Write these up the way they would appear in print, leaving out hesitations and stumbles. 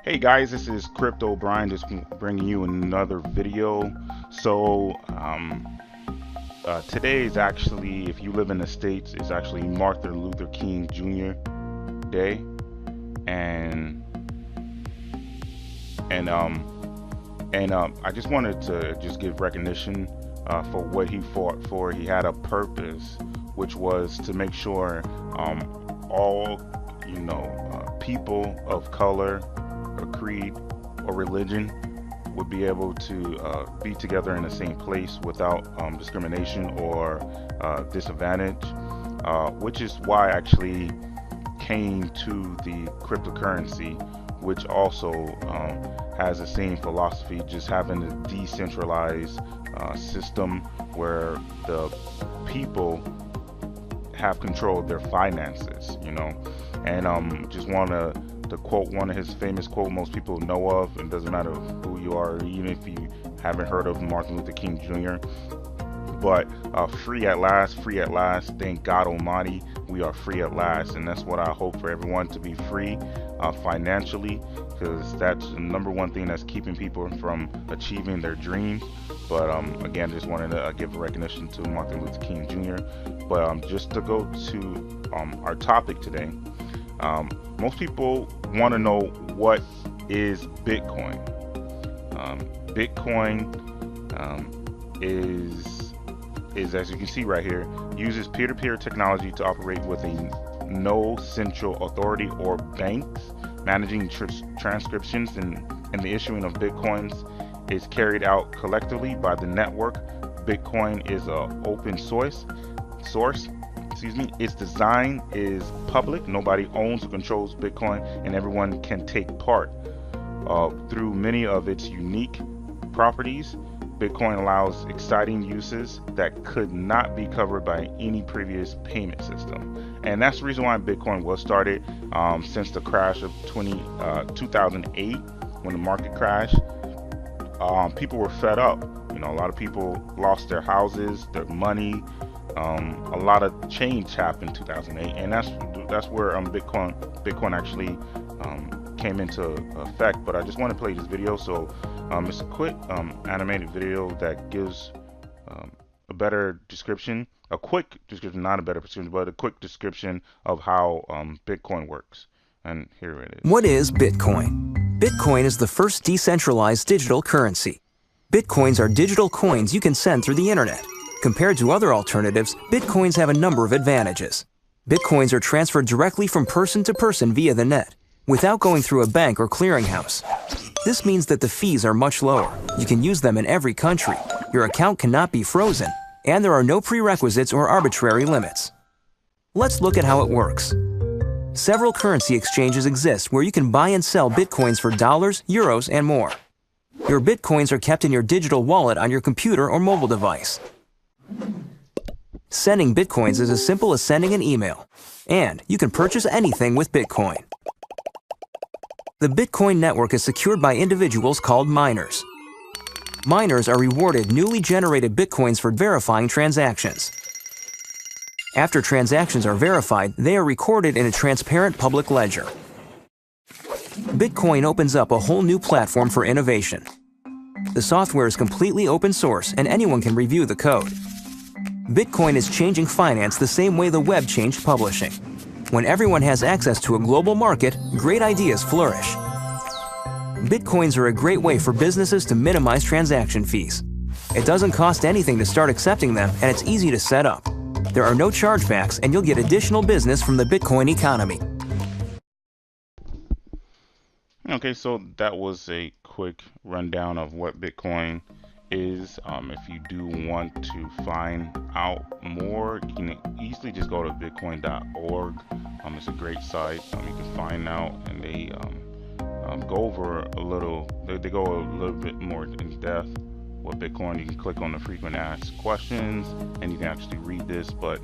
Hey guys, this is Crypto Brian, just bringing you another video. Today is actually, if you live in the States, it's actually Martin Luther King Jr. Day, and I just wanted to just give recognition for what he fought for. He had a purpose, which was to make sure all people of color or creed or religion would be able to be together in the same place without discrimination or disadvantage, which is why I actually came to the cryptocurrency, which also has the same philosophy, just having a decentralized system where the people have control of their finances, and just want to quote one of his famous quote most people know of, and doesn't matter who you are, even if you haven't heard of Martin Luther King Jr. But free at last, thank God Almighty, we are free at last. And that's what I hope for everyone, to be free financially, because that's the number one thing that's keeping people from achieving their dreams. But again, just wanted to give recognition to Martin Luther King Jr. But just to go to our topic today, most people want to know, what is Bitcoin? Bitcoin is, as you can see right here, uses peer-to-peer technology to operate with no central authority or banks. Managing transcriptions and the issuing of Bitcoins is carried out collectively by the network. Bitcoin is an open source. Its design is public. Nobody owns or controls Bitcoin, and everyone can take part. Through many of its unique properties, Bitcoin allows exciting uses that could not be covered by any previous payment system. And that's the reason why Bitcoin was started. Since the crash of 2008, when the market crashed, people were fed up. A lot of people lost their houses, their money. A lot of change happened in 2008, and that's where Bitcoin actually came into effect. But I just want to play this video. So it's a quick animated video that gives a better description, a quick description, not a better description, but a quick description of how Bitcoin works. And here it is. What is Bitcoin? Bitcoin is the first decentralized digital currency. Bitcoins are digital coins you can send through the internet. Compared to other alternatives, Bitcoins have a number of advantages. Bitcoins are transferred directly from person to person via the net, without going through a bank or clearinghouse. This means that the fees are much lower. You can use them in every country. Your account cannot be frozen, and there are no prerequisites or arbitrary limits. Let's look at how it works. Several currency exchanges exist where you can buy and sell Bitcoins for dollars, euros, and more. Your Bitcoins are kept in your digital wallet on your computer or mobile device. Sending Bitcoins is as simple as sending an email, and you can purchase anything with Bitcoin. The Bitcoin network is secured by individuals called miners. Miners are rewarded newly generated Bitcoins for verifying transactions. After transactions are verified, they are recorded in a transparent public ledger. Bitcoin opens up a whole new platform for innovation. The software is completely open source, and anyone can review the code. Bitcoin is changing finance the same way the web changed publishing. When everyone has access to a global market, great ideas flourish. Bitcoins are a great way for businesses to minimize transaction fees. It doesn't cost anything to start accepting them, and it's easy to set up. There are no chargebacks, and you'll get additional business from the Bitcoin economy. Okay, so that was a quick rundown of what Bitcoin is. If you do want to find out more, you can easily just go to bitcoin.org. It's a great site. You can find out, and they go over a little. They go a little bit more in depth with Bitcoin. You can click on the frequent asked questions, and you can actually read this. But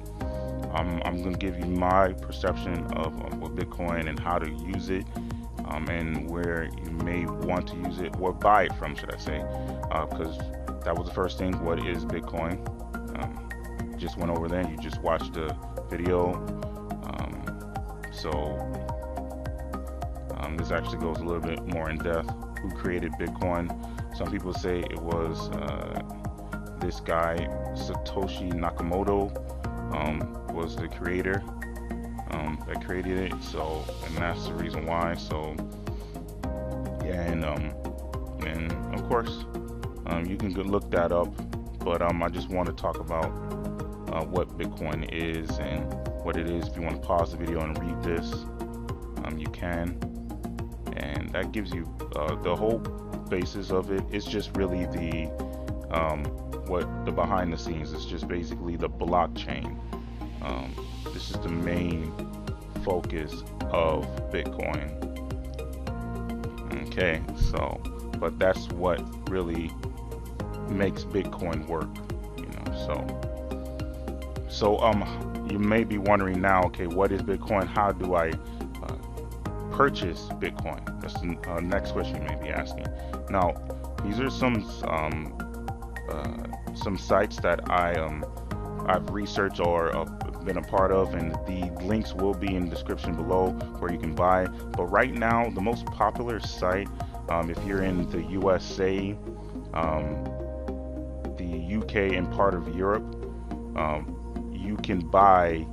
I'm going to give you my perception of what Bitcoin and how to use it. And where you may want to use it, or buy it from, should I say, because that was the first thing. What is Bitcoin? Just went over there, and you just watched the video. So This actually goes a little bit more in depth. Who created Bitcoin? Some people say it was this guy Satoshi Nakamoto was the creator that created it. So, and that's the reason why. So, yeah, and of course, you can look that up. But I just want to talk about what Bitcoin is and what it is. If you want to pause the video and read this, you can. And that gives you the whole basis of it. It's just really the what the behind the scenes. It's just basically the blockchain. This is the main focus of Bitcoin. Okay, so but that's what really makes Bitcoin work, you know. So you may be wondering now, okay, what is Bitcoin? How do I purchase Bitcoin? That's the next question you may be asking. Now, these are some sites that I've researched or been a part of, and the links will be in the description below where you can buy. But right now, the most popular site, if you're in the USA, the UK, and part of Europe, you can buy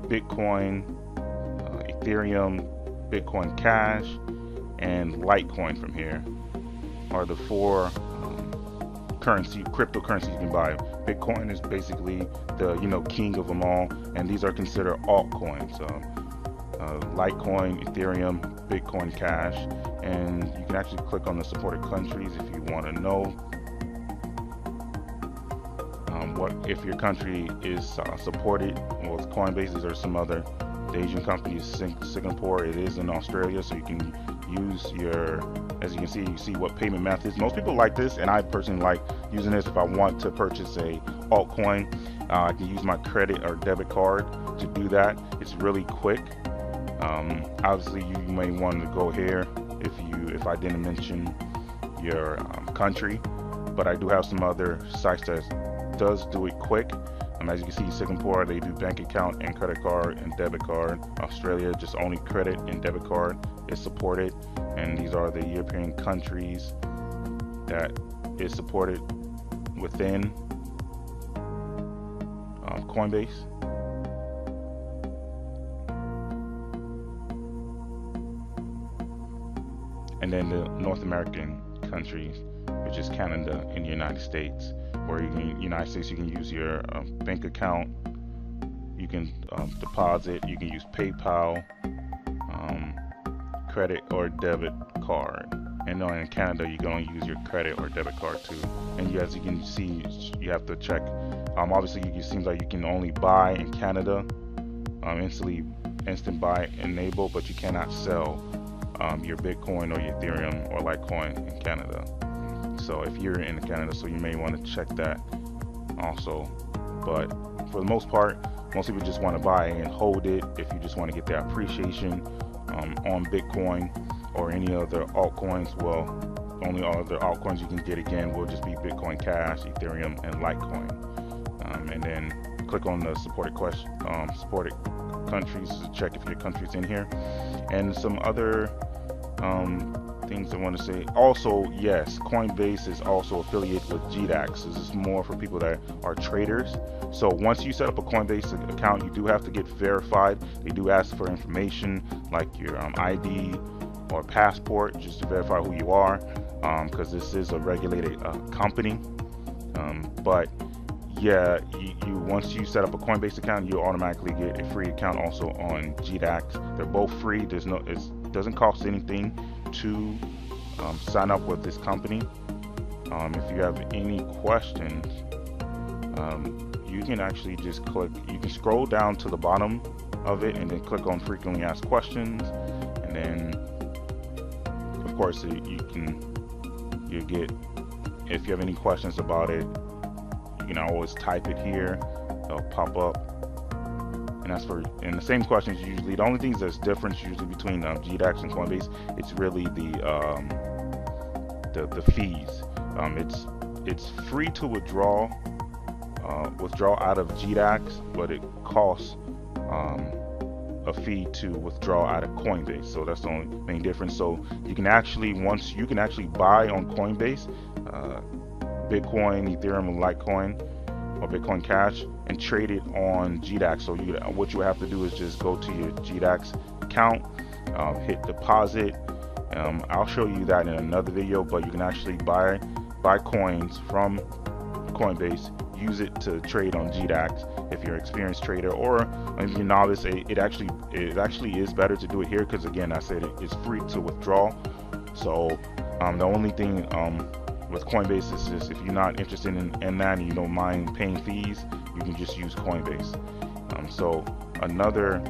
Bitcoin, Ethereum, Bitcoin Cash, and Litecoin from here. Are the four cryptocurrencies you can buy. Bitcoin is basically the king of them all, and these are considered altcoins. Litecoin, Ethereum, Bitcoin Cash, and you can actually click on the supported countries if you want to know what if your country is supported. Well, Coinbase or some other Asian companies. Singapore, it is in Australia, so you can use your, as you can see, you see what payment methods. Most people like this, and I personally like using this if I want to purchase a altcoin. I can use my credit or debit card to do that. It's really quick. Obviously, you may want to go here if I didn't mention your country, but I do have some other sites that does do it quick. As you can see, Singapore, they do bank account and credit card and debit card. Australia, just only credit and debit card is supported. And these are the European countries that is supported within Coinbase. And then the North American countries, which is Canada and the United States. Where United States, you can use your bank account, you can deposit, you can use PayPal, credit or debit card. And in Canada, you can only use your credit or debit card too. And as you can see, you have to check. Obviously, it seems like you can only buy in Canada, instant buy enable, but you cannot sell your Bitcoin or your Ethereum or Litecoin in Canada. So if you're in Canada, so you may want to check that also. But for the most part, most people just want to buy and hold it. If you just want to get that appreciation on Bitcoin or any other altcoins, well, only other altcoins you can get again will just be Bitcoin Cash, Ethereum, and Litecoin. And then click on the supported countries to check if your country's in here. And some other things I want to say. Also, yes, Coinbase is also affiliated with GDAX. This is more for people that are traders. So once you set up a Coinbase account, you do have to get verified. They do ask for information like your ID or passport, just to verify who you are, because this is a regulated company. But yeah, you once you set up a Coinbase account, you automatically get a free account also on GDAX. They're both free. It doesn't cost anything to sign up with this company. If you have any questions, you can actually just you can scroll down to the bottom of it and then click on frequently asked questions, and then of course you get, if you have any questions about it, you can always type it here, it'll pop up. And the same questions usually. The only things that's different usually between GDAX and Coinbase, it's really the fees. It's free to withdraw out of GDAX, but it costs a fee to withdraw out of Coinbase. So that's the only main difference. So you can actually buy on Coinbase Bitcoin, Ethereum, and Litecoin, or Bitcoin Cash, and trade it on GDAX. So what you have to do is just go to your GDAX account, hit deposit. I'll show you that in another video, but you can actually buy coins from Coinbase, use it to trade on GDAX if you're an experienced trader, or if you're novice. It actually is better to do it here because, again, I said it's free to withdraw. So the only thing with Coinbase is just, if you're not interested in that and you don't mind paying fees, you can just use Coinbase. So another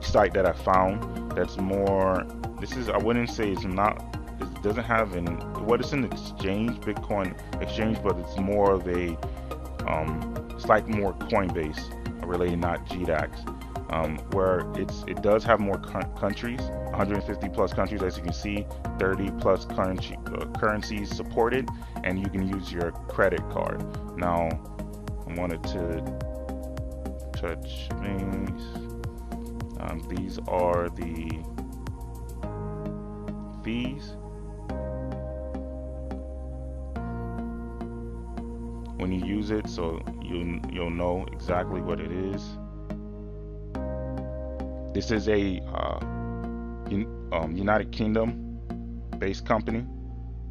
site that I found that's more, I wouldn't say it doesn't have it's an exchange, Bitcoin exchange, but it's more of a it's like more Coinbase related, not GDAX, where it does have more countries, 150 plus countries, as you can see, 30 plus currencies supported, and you can use your credit card. Now I wanted to touch things. These are the fees when you use it, so you'll know exactly what it is. This is a United Kingdom based company.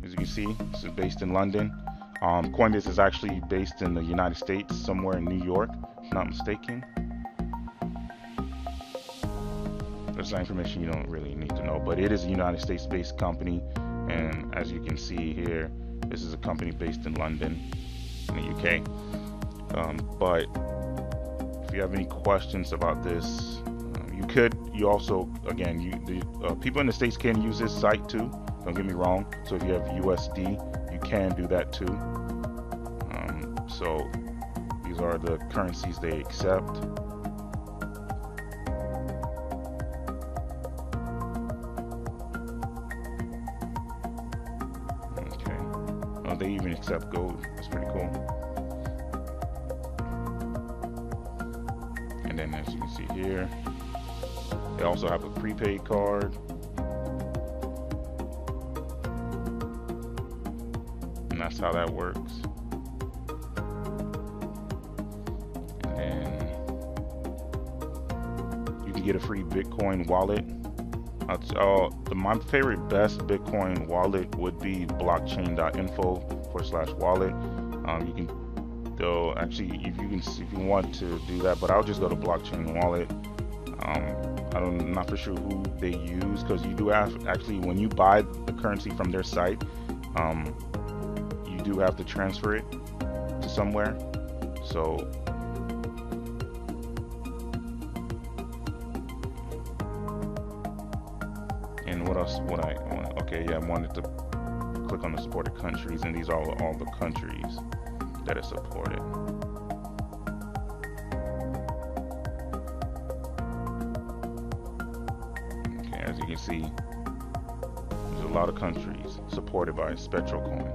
As you can see, this is based in London. Coinbase is actually based in the United States, somewhere in New York, if not mistaken. There's some information you don't really need to know, but it is a United States based company, and as you can see here, this is a company based in London, in the UK. But if you have any questions about this, you also, again, people in the States can use this site too, don't get me wrong. So if you have USD, you can do that too. So these are the currencies they accept. Okay, they even accept gold. That's pretty cool. And then, as you can see here, they also have a prepaid card, and that's how that works. And then you can get a free Bitcoin wallet. My favorite best Bitcoin wallet would be blockchain.info/wallet. You can go, actually, if you want to do that, but I'll just go to blockchain wallet. I'm not for sure who they use, because you do have, actually, when you buy the currency from their site, you do have to transfer it to somewhere. So and what else would I want? Okay, yeah, I wanted to click on the supported countries, and these are all the countries that are supported. As you can see, there's a lot of countries supported by Spectral Coin.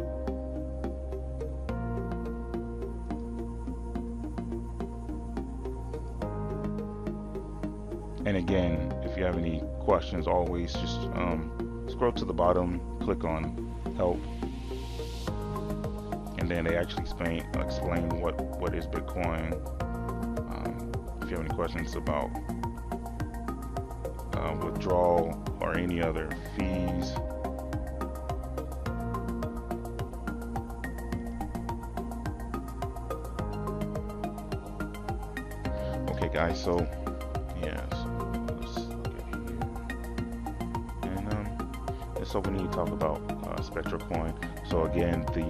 And again, if you have any questions, always just scroll to the bottom, click on help, and then they actually explain what is Bitcoin. If you have any questions about withdrawal or any other fees. Okay guys, so yes, let's look at here. And so we need to talk about Spectral Coin. So again, the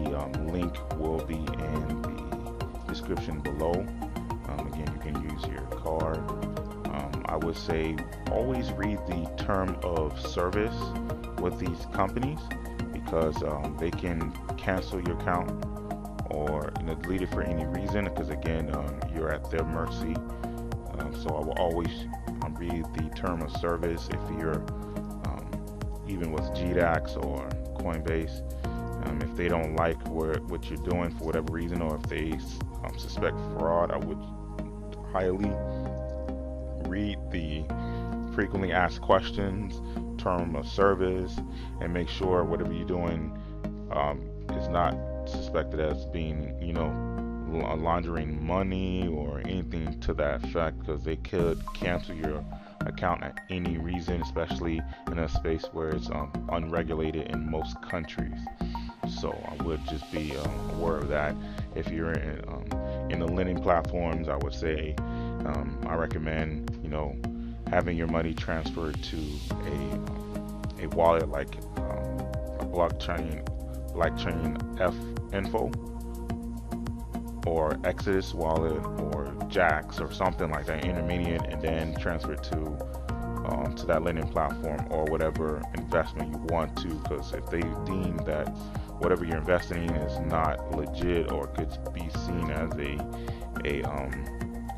link will be in the description below. Again, you can use your card. I would say always read the term of service with these companies, because they can cancel your account or delete it for any reason, because again, you're at their mercy. So I will always read the term of service if you're even with GDAX or Coinbase. If they don't like what you're doing for whatever reason, or if they suspect fraud, I would highly read the frequently asked questions, term of service, and make sure whatever you're doing is not suspected as being, laundering money or anything to that effect, because they could cancel your account at any reason, especially in a space where it's unregulated in most countries. So I would just be aware of that. If you're in the lending platforms, I would say I recommend having your money transferred to a wallet like blockchain F info or Exodus wallet or Jax or something like that, intermediate, and then transfer it to that lending platform or whatever investment you want to, because if they deem that whatever you're investing in is not legit or could be seen as a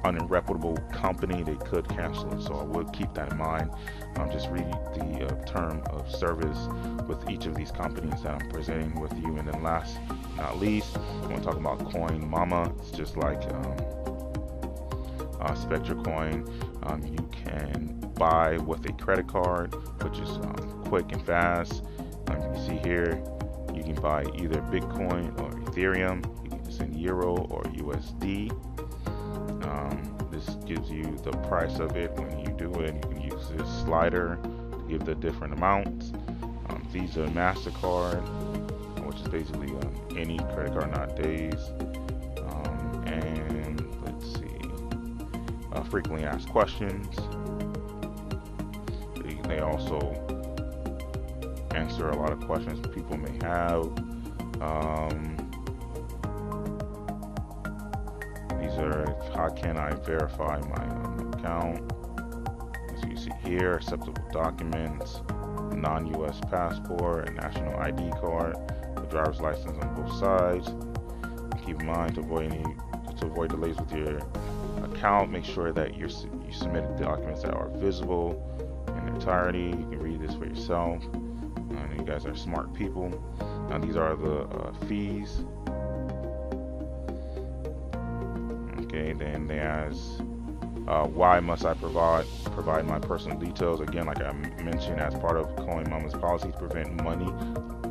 unreputable company, they could cancel it. So I would keep that in mind. Just read the term of service with each of these companies that I'm presenting with you. And then last but not least, I want to talk about Coin Mama. It's just like Spectre Coin. You can buy with a credit card, which is quick and fast. You can see here, you can buy either Bitcoin or Ethereum. You can send Euro or USD. This gives you the price of it when you do it. You can use this slider to give the different amounts. Visa and MasterCard, which is basically any credit card nowadays. And let's see, frequently asked questions. They also answer a lot of questions people may have. These are how can I verify my account. As you see here, acceptable documents, non-US passport, a national ID card, a driver's license on both sides. Keep in mind to avoid delays with your account. Make sure that you submitted documents that are visible in their entirety. You can read this for yourself. You guys are smart people. Now these are the fees. Okay, then they ask, why must I provide my personal details? Again, like I mentioned, as part of Coin Mama's policy to prevent money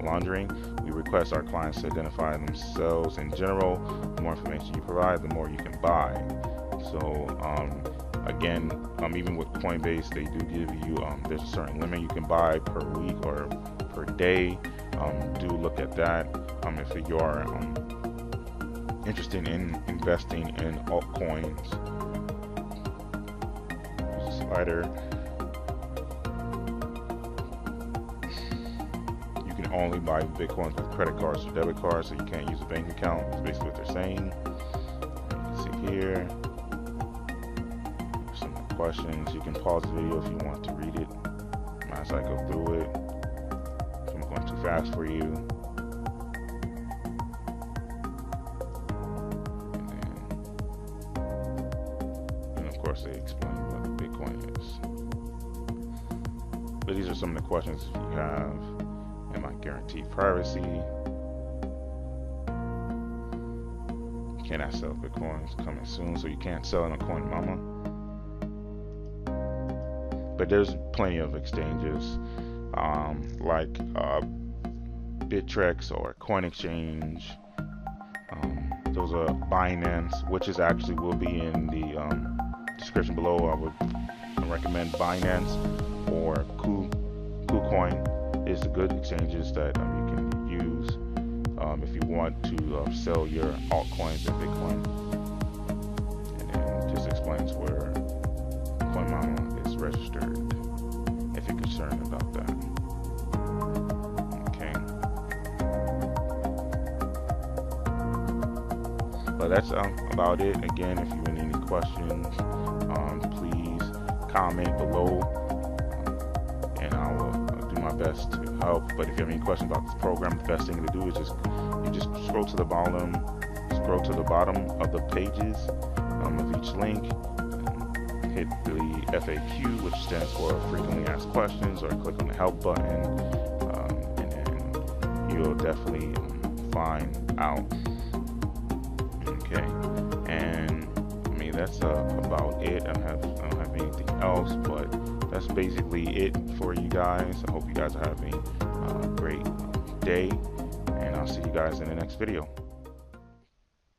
laundering, we request our clients to identify themselves. In general, the more information you provide, the more you can buy. So again, even with Coinbase, they do give you there's a certain limit you can buy per week or per day. Do look at that if you are interested in investing in altcoins. Use a slider. You can only buy Bitcoins with credit cards or debit cards, so you can't use a bank account. That's basically what they're saying. You can see here some questions. You can pause the video if you want to read it as I go through it. If I'm going too fast for you. They explain what Bitcoin is. But these are some of the questions you have. Am I guaranteed privacy? Can I sell Bitcoins? Coming soon, so you can't sell it on Coin Mama. But there's plenty of exchanges like Bittrex or Coin Exchange. Those are Binance, which is actually will be in the description below. I would recommend Binance or KuCoin is the good exchanges that you can use if you want to sell your altcoins and Bitcoin. And then it just explains where CoinMama is registered if you're concerned about that. Okay. But that's about it. Again, if you have any questions, please comment below, and I will do my best to help. But if you have any questions about this program, the best thing to do is just scroll to the bottom of the pages of each link, hit the FAQ, which stands for frequently asked questions, or click on the help button, and then you'll definitely find out. Okay, and I mean that's about it. I don't have anything else, but that's basically it for you guys. I hope you guys are having a great day, and I'll see you guys in the next video.